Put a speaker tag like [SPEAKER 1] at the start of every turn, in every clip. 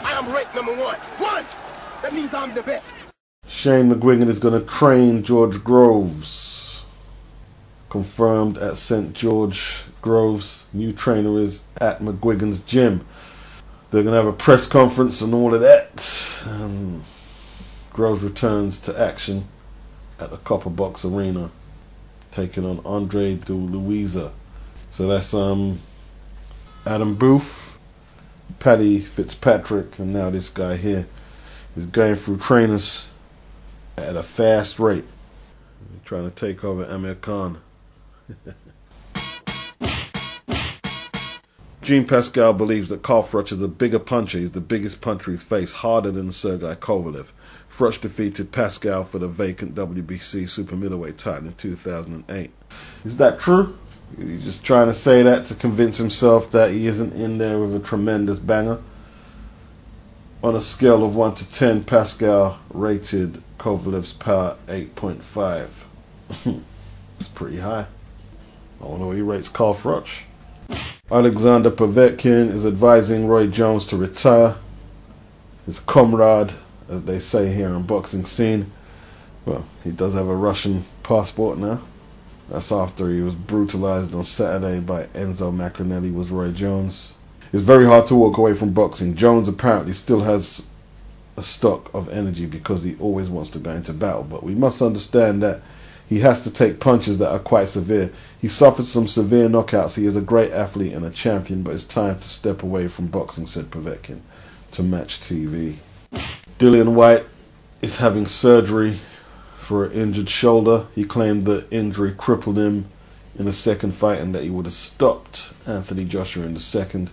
[SPEAKER 1] I am ranked number one. One! That means I'm the best.
[SPEAKER 2] Shane McGuigan is going to train George Groves. Confirmed at St. George Groves. New trainer is at McGuigan's gym. They're going to have a press conference and all of that. Groves returns to action at the Copper Box Arena, taking on Andre De Luisa. So that's Adam Booth, Paddy Fitzpatrick, and now this guy here is going through trainers at a fast rate. He's trying to take over Amir Khan. Gene Pascal believes that Carl Froch is a bigger puncher. He's the biggest puncher he's faced, harder than Sergey Kovalev. Froch defeated Pascal for the vacant WBC super middleweight title in 2008. Is that true? He's just trying to say that to convince himself that he isn't in there with a tremendous banger. On a scale of 1 to 10, Pascal rated Kovalev's power 8.5. It's pretty high. I wonder what he rates Carl Froch. Alexander Povetkin is advising Roy Jones to retire. His comrade, as they say here in boxing scene. Well, he does have a Russian passport now. That's after he was brutalized on Saturday by Enzo Maccarinelli, was Roy Jones. It's very hard to walk away from boxing. Jones apparently still has a stock of energy because he always wants to go into battle. But we must understand that he has to take punches that are quite severe. He suffered some severe knockouts. He is a great athlete and a champion, but it's time to step away from boxing, said Povetkin to Match TV. Dillian Whyte is having surgery for an injured shoulder. He claimed the injury crippled him in the second fight and that he would have stopped Anthony Joshua in the second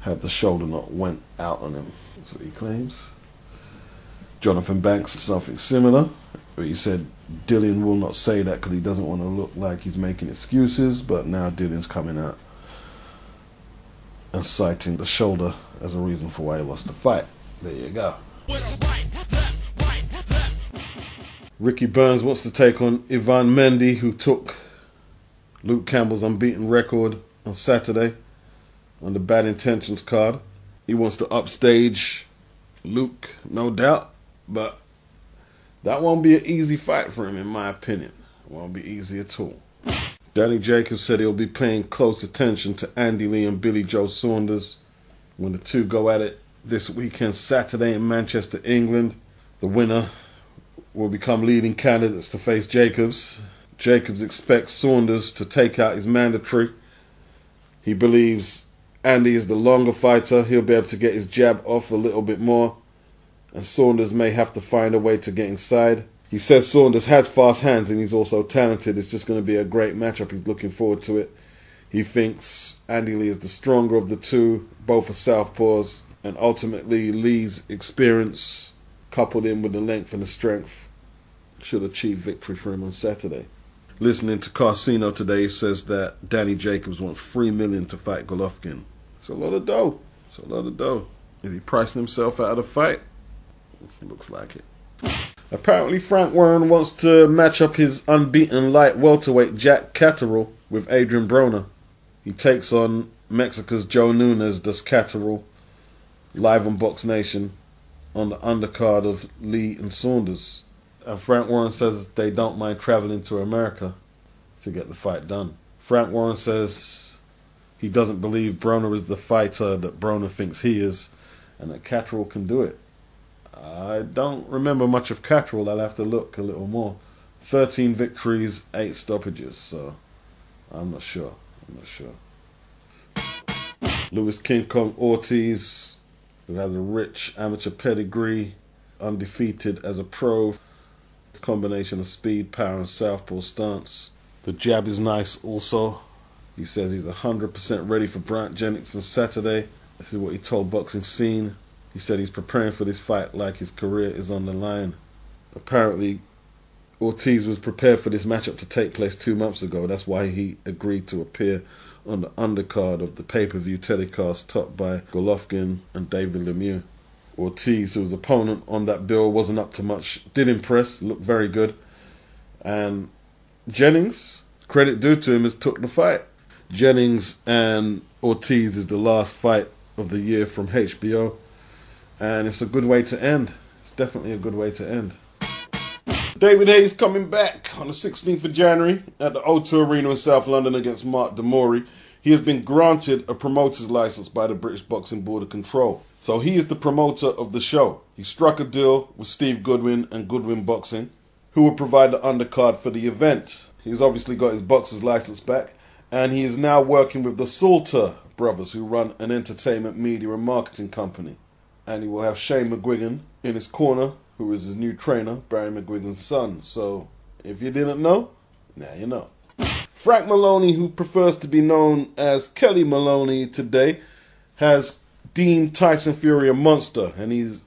[SPEAKER 2] had the shoulder not went out on him. That's what he claims. Jonathan Banks, something similar. But he said Dillian will not say that because he doesn't want to look like he's making excuses, but now Dillian's coming out and citing the shoulder as a reason for why he lost the fight. There you go. Ricky Burns wants to take on Yvonne Mendy, who took Luke Campbell's unbeaten record on Saturday on the Bad Intentions card. He wants to upstage Luke, no doubt, but that won't be an easy fight for him, in my opinion. It won't be easy at all. Danny Jacobs said he'll be paying close attention to Andy Lee and Billy Joe Saunders when the two go at it this weekend, Saturday in Manchester, England. The winner will become leading candidates to face Jacobs. Jacobs expects Saunders to take out his mandatory. He believes Andy is the longer fighter. He'll be able to get his jab off a little bit more, and Saunders may have to find a way to get inside. He says Saunders has fast hands and he's also talented. It's just going to be a great matchup. He's looking forward to it. He thinks Andy Lee is the stronger of the two. Both are southpaws, and ultimately Lee's experience coupled in with the length and the strength should achieve victory for him on Saturday. Listening to Carsino today, he says that Danny Jacobs wants $3 million to fight Golovkin. It's a lot of dough. It's a lot of dough. Is he pricing himself out of the fight? Looks like it. Apparently Frank Warren wants to match up his unbeaten light welterweight Jack Catterall with Adrian Broner. He takes on Mexico's Joe Nunes does Catterall live on Box Nation on the undercard of Lee and Saunders. And Frank Warren says they don't mind traveling to America to get the fight done. Frank Warren says he doesn't believe Broner is the fighter that Broner thinks he is, and that Catterall can do it. I don't remember much of Catterall. I'll have to look a little more. 13 victories, 8 stoppages, so I'm not sure. Louis King Kong Ortiz, who has a rich amateur pedigree, undefeated as a pro. Combination of speed, power, and southpaw stance. The jab is nice also. He says he's 100% ready for Bryant Jennings on Saturday. This is what he told Boxing Scene. He said he's preparing for this fight like his career is on the line. Apparently, Ortiz was prepared for this matchup to take place 2 months ago. That's why he agreed to appear on the undercard of the pay-per-view telecast topped by Golovkin and David Lemieux. Ortiz, whose opponent on that bill, wasn't up to much, did impress, looked very good. And Jennings, credit due to him, has took the fight. Jennings and Ortiz is the last fight of the year from HBO. And it's a good way to end. It's definitely a good way to end. David Haye's coming back on the 16th of January at the O2 Arena in South London against Mark Demori. He has been granted a promoter's license by the British Boxing Board of Control. So he is the promoter of the show. He struck a deal with Steve Goodwin and Goodwin Boxing, who will provide the undercard for the event. He's obviously got his boxer's license back, and he is now working with the Salter brothers, who run an entertainment, media and marketing company. And he will have Shane McGuigan in his corner, who is his new trainer, Barry McGuigan's son. So, if you didn't know, now you know. Frank Maloney, who prefers to be known as Kelly Maloney today, has deemed Tyson Fury a monster, and he's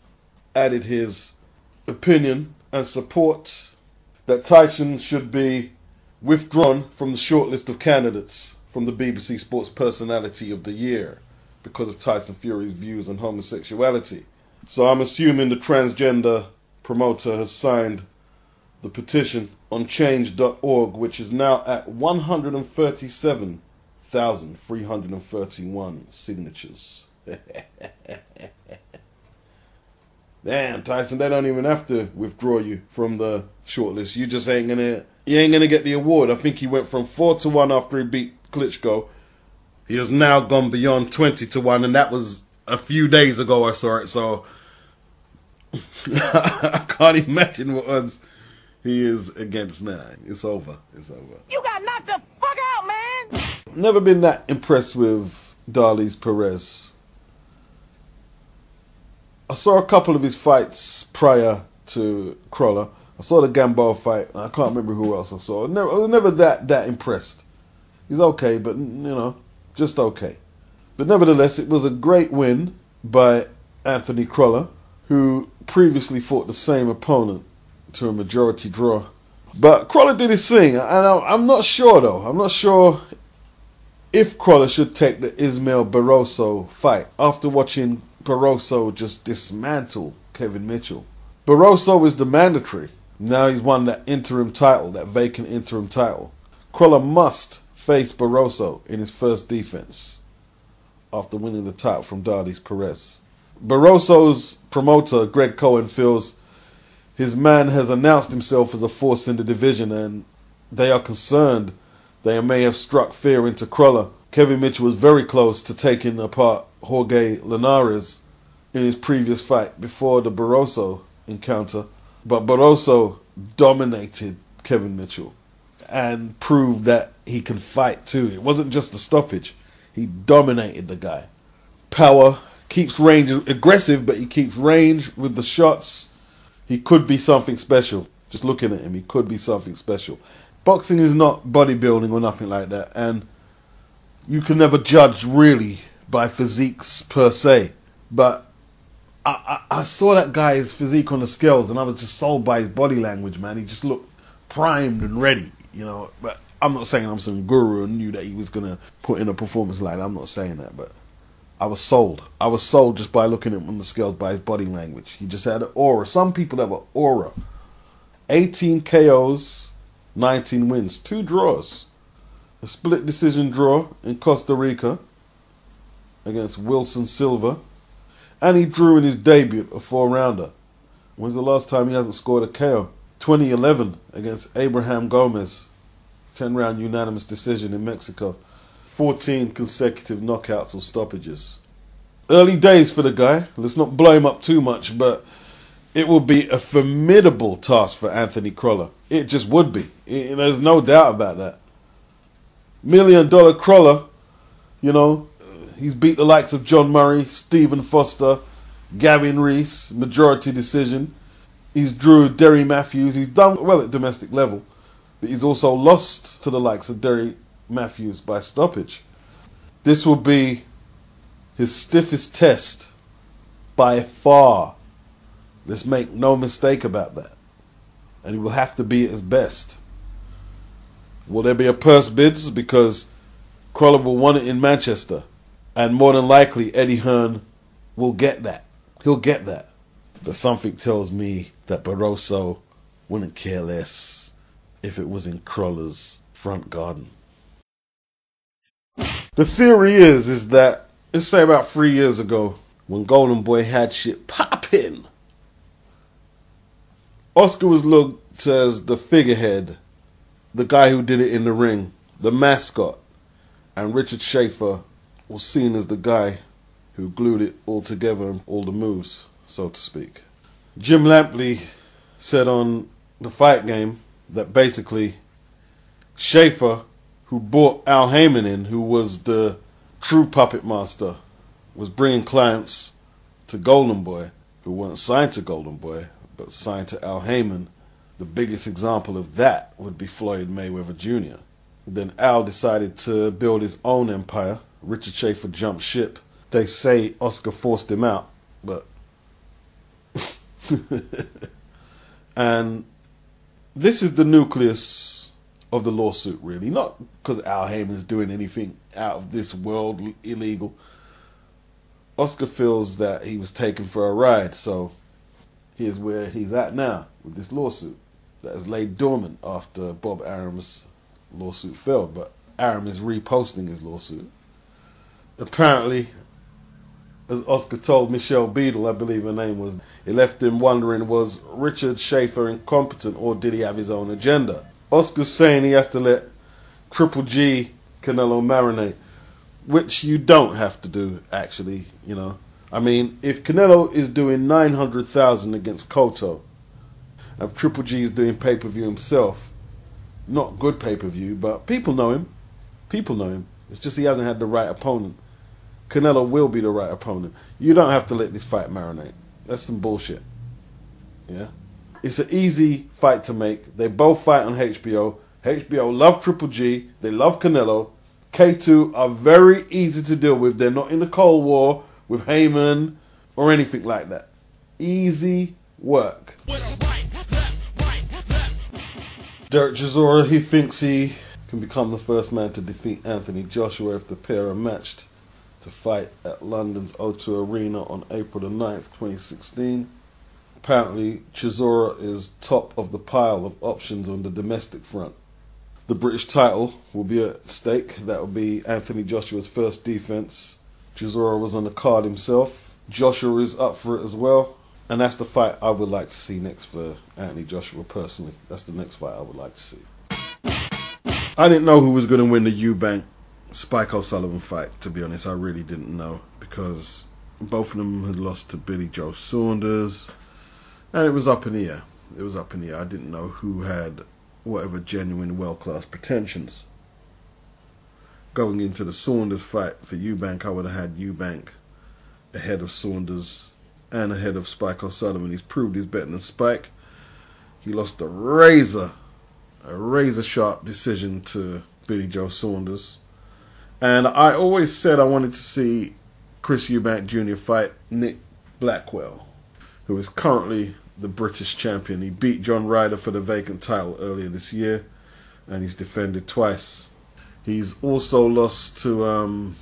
[SPEAKER 2] added his opinion and support that Tyson should be withdrawn from the shortlist of candidates from the BBC Sports Personality of the Year because of Tyson Fury's views on homosexuality. So I'm assuming the transgender promoter has signed the petition on change.org, which is now at 137,331 signatures. Damn, Tyson, they don't even have to withdraw you from the shortlist. You just ain't gonna get the award. I think he went from 4-1 after he beat Klitschko. He has now gone beyond 20-1, and that was a few days ago I saw it, so I can't imagine what odds he is against now. It's over. It's over.
[SPEAKER 1] You got knocked the fuck out, man!
[SPEAKER 2] Never been that impressed with Darlis Perez. I saw a couple of his fights prior to Crolla. I saw the Gamboa fight, and I can't remember who else I saw. I was never that impressed. He's okay, but, you know, just okay. But nevertheless, it was a great win by Anthony Crolla, who previously fought the same opponent to a majority draw. But Crolla did his thing, and I'm not sure, though. I'm not sure if Crolla should take the Ismael Barroso fight after watching Barroso just dismantle Kevin Mitchell. Barroso is the mandatory. Now he's won that interim title, that vacant interim title. Crolla must face Barroso in his first defense after winning the title from Darlis Perez. Barroso's promoter, Greg Cohen, feels his man has announced himself as a force in the division, and they are concerned they may have struck fear into Crolla. Kevin Mitchell was very close to taking apart Jorge Linares in his previous fight before the Barroso encounter, but Barroso dominated Kevin Mitchell and proved that he can fight too. It wasn't just a stoppage. He dominated the guy. Power, keeps range, aggressive, but he keeps range with the shots. He could be something special. Just looking at him, he could be something special. Boxing is not bodybuilding or nothing like that, and you can never judge really by physiques per se. But I saw that guy's physique on the scales, and I was just sold by his body language, man. He just looked primed and ready, you know. But I'm not saying I'm some guru and knew that he was going to put in a performance like that. I'm not saying that, but I was sold. I was sold just by looking at him on the scales, by his body language. He just had an aura. Some people have an aura. 18 KOs, 19 wins, 2 draws. A split decision draw in Costa Rica against Wilson Silva. And he drew in his debut a 4-rounder. When's the last time he hasn't scored a KO? 2011 against Abraham Gomez. 10-round unanimous decision in Mexico. 14 consecutive knockouts or stoppages. Early days for the guy. Let's not blow him up too much, but it will be a formidable task for Anthony Crolla. It just would be. There's no doubt about that. $1 million Crolla, you know, he's beat the likes of John Murray, Stephen Foster, Gavin Rees, majority decision. He's drew Derry Matthews. He's done well at domestic level, but he's also lost to the likes of Derry Matthews by stoppage. This will be his stiffest test by far. Let's make no mistake about that. And he will have to be at his best. Will there be a purse bids? Because Crolla will want it in Manchester. And more than likely, Eddie Hearn will get that. He'll get that. But something tells me that Barroso wouldn't care less if it was in Crolla's front garden. The theory is that, let's say about 3 years ago, when Golden Boy had shit popping. Oscar was looked as the figurehead, the guy who did it in the ring, the mascot, and Richard Schaefer was seen as the guy who glued it all together and all the moves, so to speak. Jim Lampley said on the Fight Game that basically Schaefer, who brought Al Heyman in, who was the true puppet master, was bringing clients to Golden Boy who weren't signed to Golden Boy but signed to Al Heyman. The biggest example of that would be Floyd Mayweather Jr. Then Al decided to build his own empire. Richard Schaefer jumped ship. They say Oscar forced him out, but and this is the nucleus of the lawsuit, really. Not because Al Heyman's doing anything out of this world illegal. Oscar feels that he was taken for a ride, so here's where he's at now with this lawsuit that has laid dormant after Bob Arum's lawsuit failed, but Arum is reposting his lawsuit. Apparently, as Oscar told Michelle Beadle, I believe her name was, it left him wondering, was Richard Schaefer incompetent or did he have his own agenda? Oscar's saying he has to let Triple G Canelo marinate, which you don't have to do, actually, you know. I mean, if Canelo is doing 900,000 against Cotto, and Triple G is doing pay-per-view himself, not good pay-per-view, but people know him. People know him. It's just he hasn't had the right opponent. Canelo will be the right opponent. You don't have to let this fight marinate. That's some bullshit. Yeah? It's an easy fight to make. They both fight on HBO. HBO love Triple G. They love Canelo. K2 are very easy to deal with. They're not in the Cold War with Heyman or anything like that. Easy work. Derek Chisora, he thinks he can become the first man to defeat Anthony Joshua if the pair are matched to fight at London's O2 Arena on April the 9th, 2016. Apparently, Chisora is top of the pile of options on the domestic front. The British title will be at stake. That will be Anthony Joshua's first defense. Chisora was on the card himself. Joshua is up for it as well. And that's the fight I would like to see next for Anthony Joshua personally. That's the next fight I would like to see. I didn't know who was going to win the Eubank Spike O'Sullivan fight, to be honest. I really didn't know, because both of them had lost to Billy Joe Saunders, and it was up in the air. It was up in the air. I didn't know who had whatever genuine world-class pretensions. Going into the Saunders fight for Eubank, I would have had Eubank ahead of Saunders and ahead of Spike O'Sullivan. He's proved he's better than Spike. He lost a razor-sharp decision to Billy Joe Saunders. And I always said I wanted to see Chris Eubank Jr. fight Nick Blackwell, who is currently the British champion. He beat John Ryder for the vacant title earlier this year, and he's defended twice. He's also lost to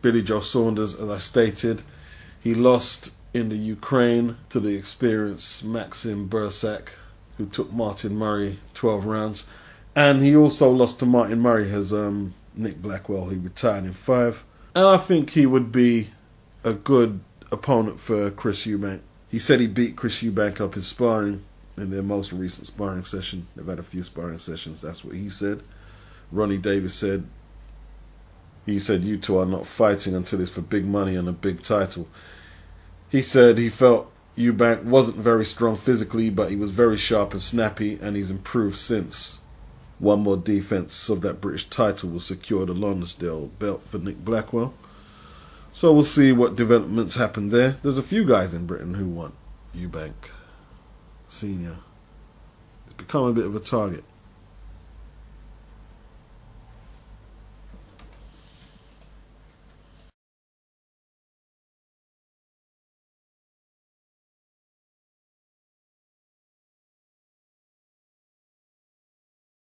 [SPEAKER 2] Billy Joe Saunders, as I stated. He lost in the Ukraine to the experienced Maxim Bursak, who took Martin Murray 12 rounds. And he also lost to Martin Murray as Nick Blackwell. He retired in 5. And I think he would be a good opponent for Chris Eubank. He said he beat Chris Eubank up in sparring in their most recent sparring session. They've had a few sparring sessions, that's what he said. Ronnie Davis said, you two are not fighting until it's for big money and a big title. He said he felt Eubank wasn't very strong physically, but he was very sharp and snappy, and he's improved since. One more defense of that British title will secure the Lonsdale belt for Nick Blackwell. So we'll see what developments happen there. There's a few guys in Britain who want Eubank Senior. It's become a bit of a target.